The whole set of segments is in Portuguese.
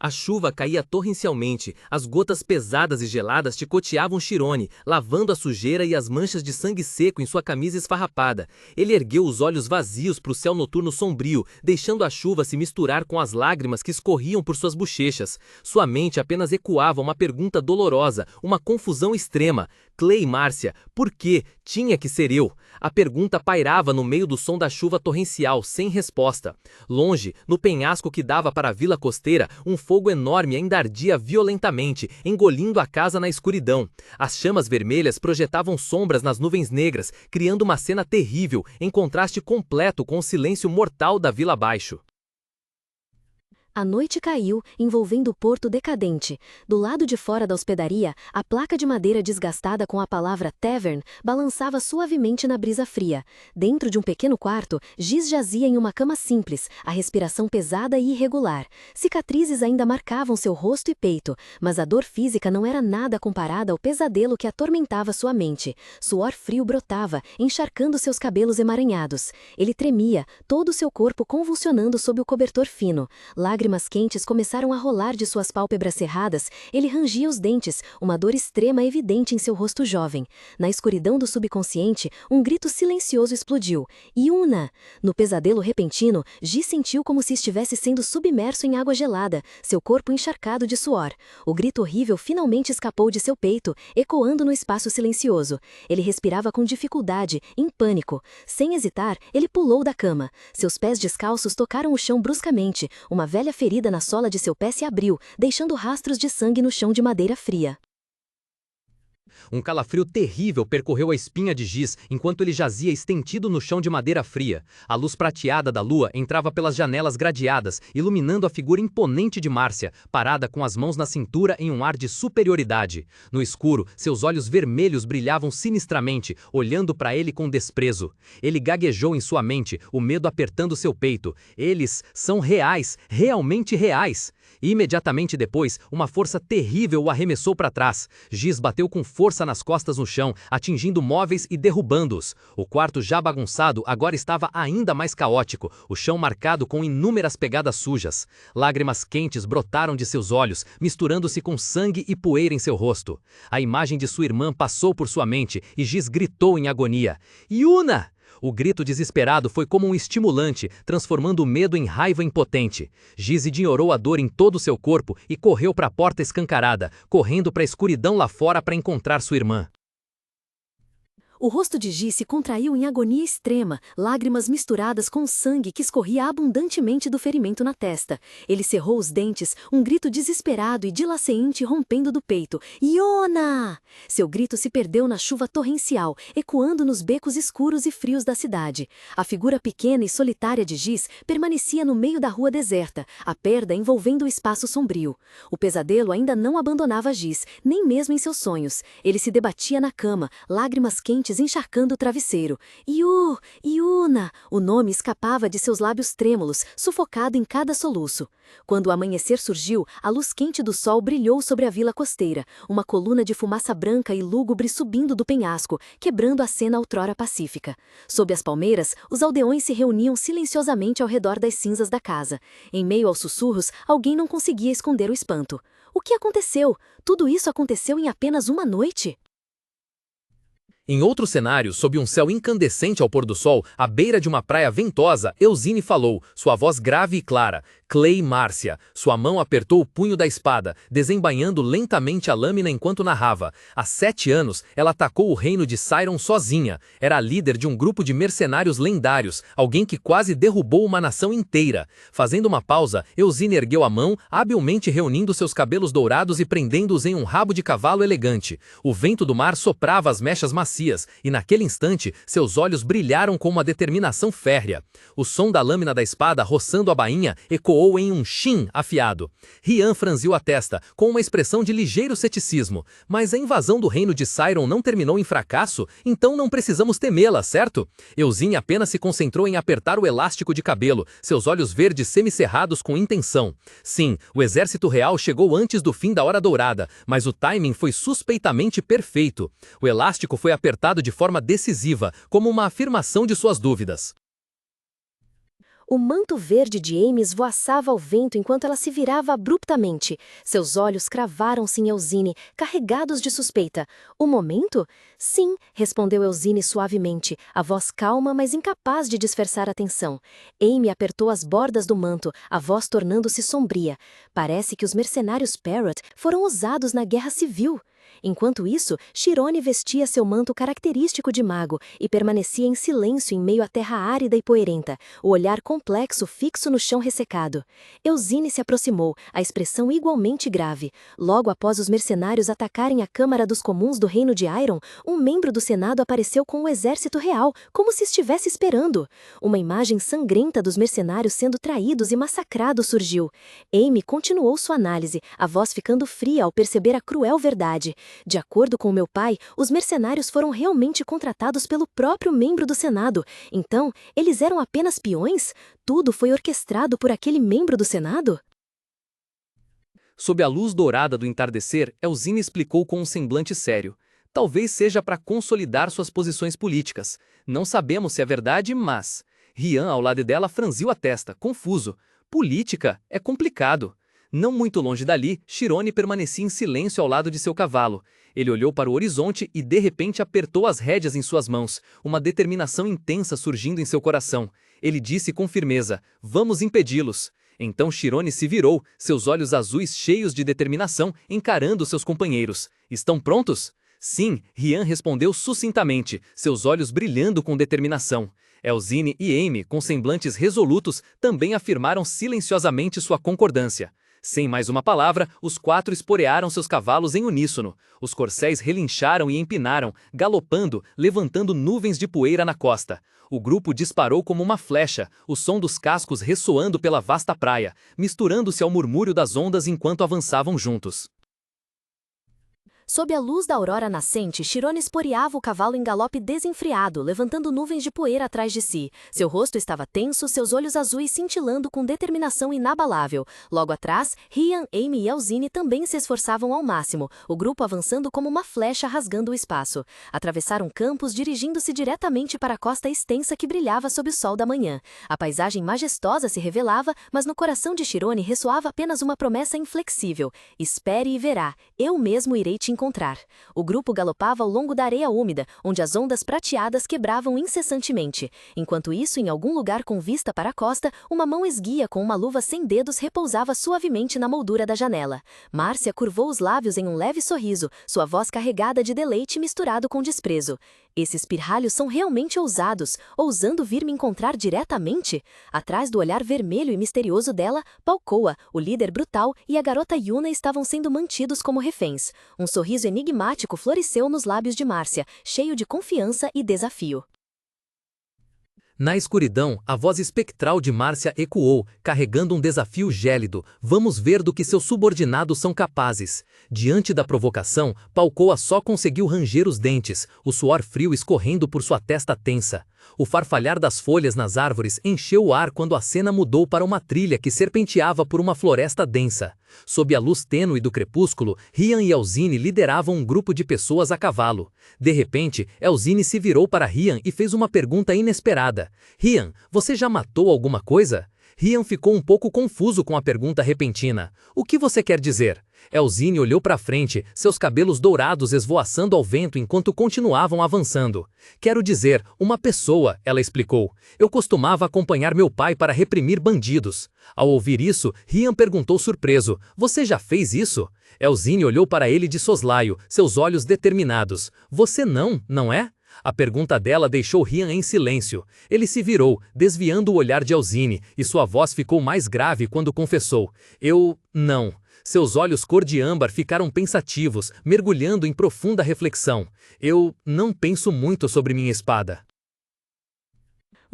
A chuva caía torrencialmente, as gotas pesadas e geladas chicoteavam Chirone, lavando a sujeira e as manchas de sangue seco em sua camisa esfarrapada. Ele ergueu os olhos vazios para o céu noturno sombrio, deixando a chuva se misturar com as lágrimas que escorriam por suas bochechas. Sua mente apenas ecoava uma pergunta dolorosa, uma confusão extrema. Clay e Márcia, por que tinha que ser eu? A pergunta pairava no meio do som da chuva torrencial, sem resposta. Longe, no penhasco que dava para a vila costeira, um fogo enorme ainda ardia violentamente, engolindo a casa na escuridão. As chamas vermelhas projetavam sombras nas nuvens negras, criando uma cena terrível, em contraste completo com o silêncio mortal da vila abaixo. A noite caiu, envolvendo o porto decadente. Do lado de fora da hospedaria, a placa de madeira desgastada com a palavra Tavern balançava suavemente na brisa fria. Dentro de um pequeno quarto, Giz jazia em uma cama simples, a respiração pesada e irregular. Cicatrizes ainda marcavam seu rosto e peito, mas a dor física não era nada comparada ao pesadelo que atormentava sua mente. Suor frio brotava, encharcando seus cabelos emaranhados. Ele tremia, todo o seu corpo convulsionando sob o cobertor fino. Lágrimas quentes começaram a rolar de suas pálpebras cerradas, ele rangia os dentes, uma dor extrema evidente em seu rosto jovem. Na escuridão do subconsciente, um grito silencioso explodiu. Yuna! No pesadelo repentino, Gi sentiu como se estivesse sendo submerso em água gelada, seu corpo encharcado de suor. O grito horrível finalmente escapou de seu peito, ecoando no espaço silencioso. Ele respirava com dificuldade, em pânico. Sem hesitar, ele pulou da cama. Seus pés descalços tocaram o chão bruscamente, uma velha ferida na sola de seu pé se abriu, deixando rastros de sangue no chão de madeira fria. Um calafrio terrível percorreu a espinha de Giz enquanto ele jazia estendido no chão de madeira fria. A luz prateada da lua entrava pelas janelas gradeadas, iluminando a figura imponente de Márcia, parada com as mãos na cintura em um ar de superioridade. No escuro, seus olhos vermelhos brilhavam sinistramente, olhando para ele com desprezo. Ele gaguejou em sua mente, o medo apertando seu peito. Eles são reais, realmente reais. E imediatamente depois, uma força terrível o arremessou para trás. Giz bateu com força nas costas no chão, atingindo móveis e derrubando-os. O quarto já bagunçado agora estava ainda mais caótico, o chão marcado com inúmeras pegadas sujas. Lágrimas quentes brotaram de seus olhos, misturando-se com sangue e poeira em seu rosto. A imagem de sua irmã passou por sua mente e Giz gritou em agonia. Yuna! O grito desesperado foi como um estimulante, transformando o medo em raiva impotente. Giz ignorou a dor em todo o seu corpo e correu para a porta escancarada, correndo para a escuridão lá fora para encontrar sua irmã. O rosto de Gi se contraiu em agonia extrema, lágrimas misturadas com sangue que escorria abundantemente do ferimento na testa. Ele cerrou os dentes, um grito desesperado e dilaceante rompendo do peito. Yona! Seu grito se perdeu na chuva torrencial, ecoando nos becos escuros e frios da cidade. A figura pequena e solitária de Giz permanecia no meio da rua deserta, a perda envolvendo o espaço sombrio. O pesadelo ainda não abandonava Giz, nem mesmo em seus sonhos. Ele se debatia na cama, lágrimas quentes encharcando o travesseiro. Yuna! O nome escapava de seus lábios trêmulos, sufocado em cada soluço. Quando o amanhecer surgiu, a luz quente do sol brilhou sobre a vila costeira, uma coluna de fumaça branca e lúgubre subindo do penhasco, quebrando a cena outrora pacífica. Sob as palmeiras, os aldeões se reuniam silenciosamente ao redor das cinzas da casa. Em meio aos sussurros, alguém não conseguia esconder o espanto. O que aconteceu? Tudo isso aconteceu em apenas uma noite? Em outro cenário, sob um céu incandescente ao pôr do sol, à beira de uma praia ventosa, Eusine falou, sua voz grave e clara. Clay Márcia. Sua mão apertou o punho da espada, desembainhando lentamente a lâmina enquanto narrava. Há 7 anos, ela atacou o reino de Sairon sozinha. Era a líder de um grupo de mercenários lendários, alguém que quase derrubou uma nação inteira. Fazendo uma pausa, Eusine ergueu a mão, habilmente reunindo seus cabelos dourados e prendendo-os em um rabo de cavalo elegante. O vento do mar soprava as mechas macias, e naquele instante, seus olhos brilharam com uma determinação férrea. O som da lâmina da espada roçando a bainha ecoou em um shin afiado. Rian franziu a testa, com uma expressão de ligeiro ceticismo. Mas a invasão do reino de Sairon não terminou em fracasso, então não precisamos temê-la, certo? Eusine apenas se concentrou em apertar o elástico de cabelo, seus olhos verdes semicerrados com intenção. Sim, o exército real chegou antes do fim da hora dourada, mas o timing foi suspeitamente perfeito. O elástico foi apertado de forma decisiva, como uma afirmação de suas dúvidas. O manto verde de Amy esvoaçava ao vento enquanto ela se virava abruptamente. Seus olhos cravaram-se em Eusine, carregados de suspeita. O momento? Sim, respondeu Eusine suavemente, a voz calma, mas incapaz de disfarçar a tensão. Amy apertou as bordas do manto, a voz tornando-se sombria. Parece que os mercenários Parrot foram usados na Guerra Civil. Enquanto isso, Chirone vestia seu manto característico de mago e permanecia em silêncio em meio à terra árida e poeirenta, o olhar complexo fixo no chão ressecado. Eusine se aproximou, a expressão igualmente grave. Logo após os mercenários atacarem a Câmara dos Comuns do Reino de Iron, um membro do Senado apareceu com o exército real, como se estivesse esperando. Uma imagem sangrenta dos mercenários sendo traídos e massacrados surgiu. Amy continuou sua análise, a voz ficando fria ao perceber a cruel verdade. De acordo com meu pai, os mercenários foram realmente contratados pelo próprio membro do Senado. Então, eles eram apenas peões? Tudo foi orquestrado por aquele membro do Senado? Sob a luz dourada do entardecer, Eusine explicou com um semblante sério. Talvez seja para consolidar suas posições políticas. Não sabemos se é verdade, mas... Rian, ao lado dela, franziu a testa, confuso. Política é complicado. Não muito longe dali, Chirone permanecia em silêncio ao lado de seu cavalo. Ele olhou para o horizonte e de repente apertou as rédeas em suas mãos, uma determinação intensa surgindo em seu coração. Ele disse com firmeza, vamos impedi-los. Então Chirone se virou, seus olhos azuis cheios de determinação, encarando seus companheiros. Estão prontos? Sim, Rian respondeu sucintamente, seus olhos brilhando com determinação. Eusine e Amy, com semblantes resolutos, também afirmaram silenciosamente sua concordância. Sem mais uma palavra, os quatro esporearam seus cavalos em uníssono. Os corcéis relincharam e empinaram, galopando, levantando nuvens de poeira na costa. O grupo disparou como uma flecha, o som dos cascos ressoando pela vasta praia, misturando-se ao murmúrio das ondas enquanto avançavam juntos. Sob a luz da aurora nascente, Chirone esporeava o cavalo em galope desenfreado, levantando nuvens de poeira atrás de si. Seu rosto estava tenso, seus olhos azuis cintilando com determinação inabalável. Logo atrás, Rian, Amy e Eusine também se esforçavam ao máximo, o grupo avançando como uma flecha rasgando o espaço. Atravessaram campos, dirigindo-se diretamente para a costa extensa que brilhava sob o sol da manhã. A paisagem majestosa se revelava, mas no coração de Chirone ressoava apenas uma promessa inflexível. Espere e verá, eu mesmo irei te encontrar. O grupo galopava ao longo da areia úmida, onde as ondas prateadas quebravam incessantemente. Enquanto isso, em algum lugar com vista para a costa, uma mão esguia com uma luva sem dedos repousava suavemente na moldura da janela. Márcia curvou os lábios em um leve sorriso, sua voz carregada de deleite misturado com desprezo. Esses pirralhos são realmente ousados, ousando vir me encontrar diretamente? Atrás do olhar vermelho e misterioso dela, Palcoa, o líder brutal, e a garota Yuna estavam sendo mantidos como reféns. Um sorriso enigmático floresceu nos lábios de Márcia, cheio de confiança e desafio. Na escuridão, a voz espectral de Márcia ecoou, carregando um desafio gélido. Vamos ver do que seus subordinados são capazes. Diante da provocação, Palcoa só conseguiu ranger os dentes, o suor frio escorrendo por sua testa tensa. O farfalhar das folhas nas árvores encheu o ar quando a cena mudou para uma trilha que serpenteava por uma floresta densa. Sob a luz tênue do crepúsculo, Rian e Eusine lideravam um grupo de pessoas a cavalo. De repente, Eusine se virou para Rian e fez uma pergunta inesperada. Rian, você já matou alguma coisa? Rian ficou um pouco confuso com a pergunta repentina. O que você quer dizer? Eusine olhou para frente, seus cabelos dourados esvoaçando ao vento enquanto continuavam avançando. Quero dizer, uma pessoa, ela explicou. Eu costumava acompanhar meu pai para reprimir bandidos. Ao ouvir isso, Rian perguntou surpreso. Você já fez isso? Eusine olhou para ele de soslaio, seus olhos determinados. Você não é? A pergunta dela deixou Rian em silêncio. Ele se virou, desviando o olhar de Eusine, e sua voz ficou mais grave quando confessou. Não. Seus olhos cor de âmbar ficaram pensativos, mergulhando em profunda reflexão. Eu não penso muito sobre minha espada.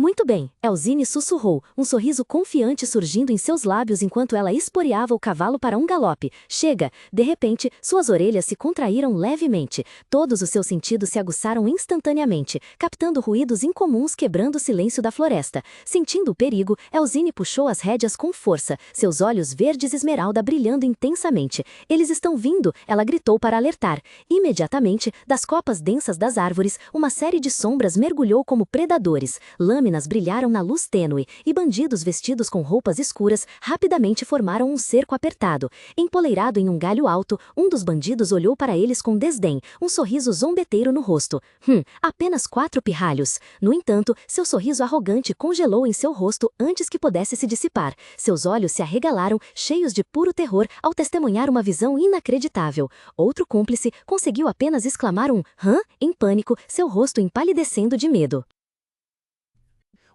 Muito bem, Eusine sussurrou, um sorriso confiante surgindo em seus lábios enquanto ela esporeava o cavalo para um galope. Chega! De repente, suas orelhas se contraíram levemente. Todos os seus sentidos se aguçaram instantaneamente, captando ruídos incomuns quebrando o silêncio da floresta. Sentindo o perigo, Eusine puxou as rédeas com força, seus olhos verdes esmeralda brilhando intensamente. Eles estão vindo! Ela gritou para alertar. Imediatamente, das copas densas das árvores, uma série de sombras mergulhou como predadores. Lâminas lâminas brilharam na luz tênue, e bandidos vestidos com roupas escuras rapidamente formaram um cerco apertado. Empoleirado em um galho alto, um dos bandidos olhou para eles com desdém, um sorriso zombeteiro no rosto. Apenas 4 pirralhos. No entanto, seu sorriso arrogante congelou em seu rosto antes que pudesse se dissipar. Seus olhos se arregalaram, cheios de puro terror, ao testemunhar uma visão inacreditável. Outro cúmplice conseguiu apenas exclamar um "hã?" em pânico, seu rosto empalidecendo de medo.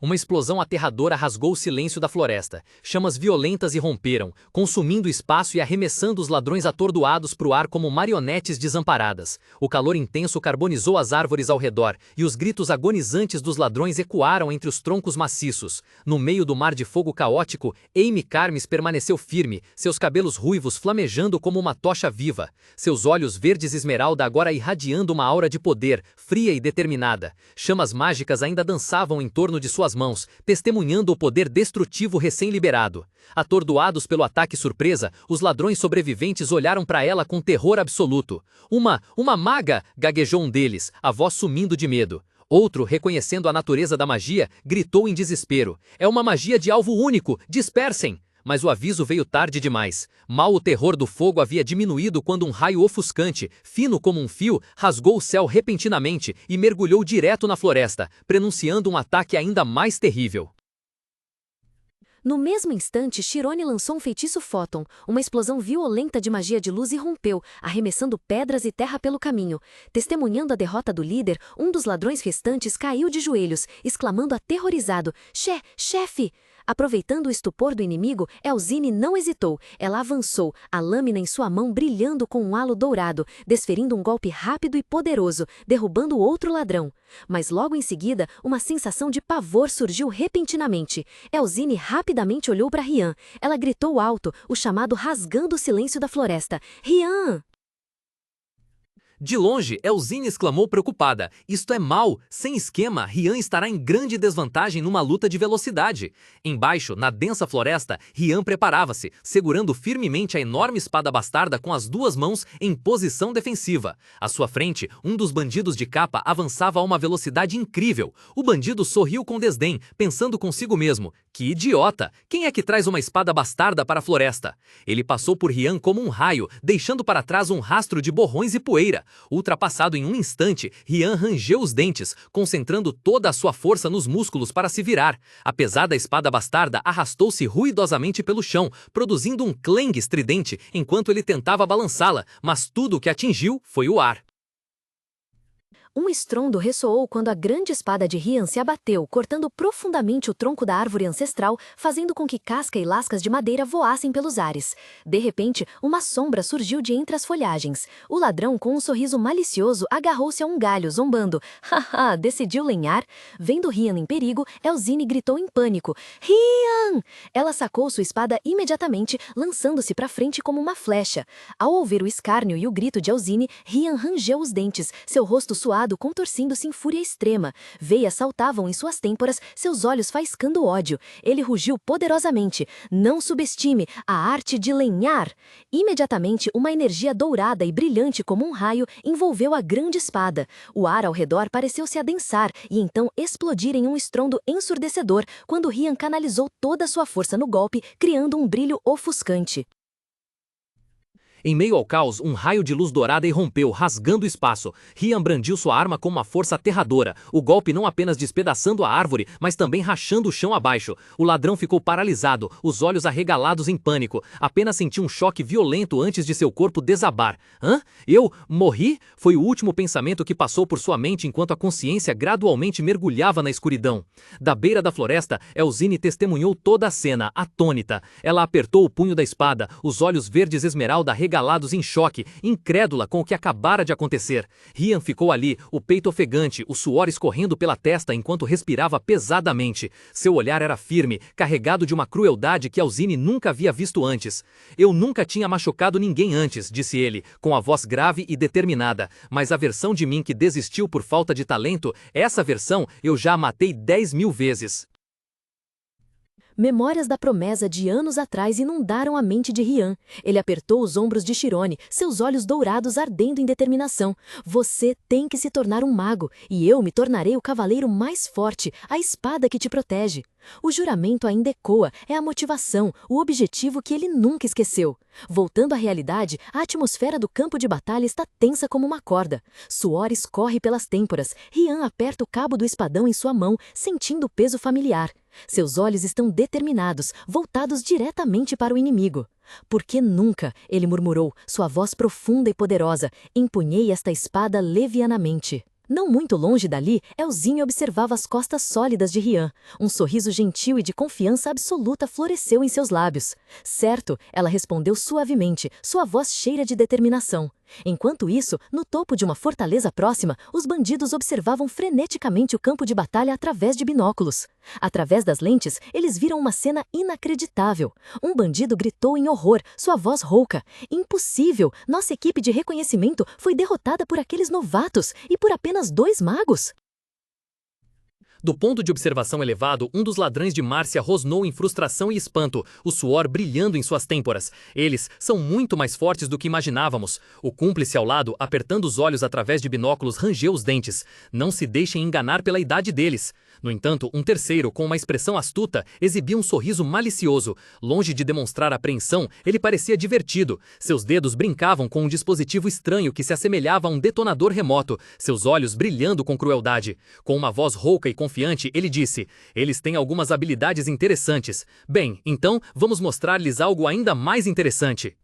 Uma explosão aterradora rasgou o silêncio da floresta. Chamas violentas irromperam, consumindo o espaço e arremessando os ladrões atordoados para o ar como marionetes desamparadas. O calor intenso carbonizou as árvores ao redor, e os gritos agonizantes dos ladrões ecoaram entre os troncos maciços. No meio do mar de fogo caótico, Amy Carmes permaneceu firme, seus cabelos ruivos flamejando como uma tocha viva. Seus olhos verdes esmeralda agora irradiando uma aura de poder, fria e determinada. Chamas mágicas ainda dançavam em torno de suas mãos, testemunhando o poder destrutivo recém-liberado. Atordoados pelo ataque surpresa, os ladrões sobreviventes olharam para ela com terror absoluto. Uma maga! Gaguejou um deles, a voz sumindo de medo. Outro, reconhecendo a natureza da magia, gritou em desespero. É uma magia de alvo único! Dispersem! Mas o aviso veio tarde demais. Mal o terror do fogo havia diminuído quando um raio ofuscante, fino como um fio, rasgou o céu repentinamente e mergulhou direto na floresta, prenunciando um ataque ainda mais terrível. No mesmo instante, Chirone lançou um feitiço Fóton. Uma explosão violenta de magia de luz irrompeu, arremessando pedras e terra pelo caminho. Testemunhando a derrota do líder, um dos ladrões restantes caiu de joelhos, exclamando aterrorizado: Chefe! Aproveitando o estupor do inimigo, Elzine não hesitou. Ela avançou, a lâmina em sua mão brilhando com um halo dourado, desferindo um golpe rápido e poderoso, derrubando o outro ladrão. Mas logo em seguida, uma sensação de pavor surgiu repentinamente. Elzine rapidamente olhou para Rian. Ela gritou alto, o chamado rasgando o silêncio da floresta. Rian! De longe, Elzine exclamou preocupada. Isto é mal. Sem esquema, Rian estará em grande desvantagem numa luta de velocidade. Embaixo, na densa floresta, Rian preparava-se, segurando firmemente a enorme espada bastarda com as 2 mãos em posição defensiva. À sua frente, um dos bandidos de capa avançava a uma velocidade incrível. O bandido sorriu com desdém, pensando consigo mesmo: que idiota! Quem é que traz uma espada bastarda para a floresta? Ele passou por Rian como um raio, deixando para trás um rastro de borrões e poeira. Ultrapassado em um instante, Rian rangeu os dentes, concentrando toda a sua força nos músculos para se virar. A pesada espada bastarda arrastou-se ruidosamente pelo chão, produzindo um clang estridente enquanto ele tentava balançá-la, mas tudo o que atingiu foi o ar. Um estrondo ressoou quando a grande espada de Rian se abateu, cortando profundamente o tronco da árvore ancestral, fazendo com que casca e lascas de madeira voassem pelos ares. De repente, uma sombra surgiu de entre as folhagens. O ladrão, com um sorriso malicioso, agarrou-se a um galho, zombando. Haha, decidiu lenhar? Vendo Rian em perigo, Elzine gritou em pânico. Rian! Ela sacou sua espada imediatamente, lançando-se para frente como uma flecha. Ao ouvir o escárnio e o grito de Elzine, Rian rangeu os dentes, seu rosto suado contorcendo-se em fúria extrema. Veias saltavam em suas têmporas, seus olhos faiscando ódio. Ele rugiu poderosamente. Não subestime a arte de lenhar. Imediatamente, uma energia dourada e brilhante como um raio envolveu a grande espada. O ar ao redor pareceu se adensar e então explodir em um estrondo ensurdecedor quando Rian canalizou toda a sua força no golpe, criando um brilho ofuscante. Em meio ao caos, um raio de luz dourada irrompeu, rasgando o espaço. Rian brandiu sua arma com uma força aterradora, o golpe não apenas despedaçando a árvore, mas também rachando o chão abaixo. O ladrão ficou paralisado, os olhos arregalados em pânico. Apenas sentiu um choque violento antes de seu corpo desabar. Hã? Eu morri? Foi o último pensamento que passou por sua mente enquanto a consciência gradualmente mergulhava na escuridão. Da beira da floresta, Elzine testemunhou toda a cena, atônita. Ela apertou o punho da espada, os olhos verdes esmeralda arregalados em choque, incrédula com o que acabara de acontecer. Rian ficou ali, o peito ofegante, o suor escorrendo pela testa enquanto respirava pesadamente. Seu olhar era firme, carregado de uma crueldade que Elzine nunca havia visto antes. Eu nunca tinha machucado ninguém antes, disse ele, com a voz grave e determinada. Mas a versão de mim que desistiu por falta de talento, essa versão eu já a matei 10.000 vezes. Memórias da promessa de anos atrás inundaram a mente de Rian. Ele apertou os ombros de Chirone, seus olhos dourados ardendo em determinação. Você tem que se tornar um mago, e eu me tornarei o cavaleiro mais forte, a espada que te protege. O juramento ainda ecoa, é a motivação, o objetivo que ele nunca esqueceu. Voltando à realidade, a atmosfera do campo de batalha está tensa como uma corda. Suor escorre pelas têmporas. Rian aperta o cabo do espadão em sua mão, sentindo o peso familiar. Seus olhos estão determinados, voltados diretamente para o inimigo. Porque nunca, ele murmurou, sua voz profunda e poderosa, empunhei esta espada levianamente. Não muito longe dali, Elzinho observava as costas sólidas de Rian. Um sorriso gentil e de confiança absoluta floresceu em seus lábios. Certo, ela respondeu suavemente, sua voz cheia de determinação. Enquanto isso, no topo de uma fortaleza próxima, os bandidos observavam freneticamente o campo de batalha através de binóculos. Através das lentes, eles viram uma cena inacreditável. Um bandido gritou em horror, sua voz rouca. Impossível! Nossa equipe de reconhecimento foi derrotada por aqueles novatos e por apenas 2 magos. Do ponto de observação elevado, um dos ladrões de Márcia rosnou em frustração e espanto, o suor brilhando em suas têmporas. Eles são muito mais fortes do que imaginávamos. O cúmplice ao lado, apertando os olhos através de binóculos, rangeu os dentes. Não se deixem enganar pela idade deles. No entanto, um terceiro, com uma expressão astuta, exibia um sorriso malicioso. Longe de demonstrar apreensão, ele parecia divertido. Seus dedos brincavam com um dispositivo estranho que se assemelhava a um detonador remoto, seus olhos brilhando com crueldade. Com uma voz rouca e confiante, ele disse: eles têm algumas habilidades interessantes. Bem, então, vamos mostrar-lhes algo ainda mais interessante.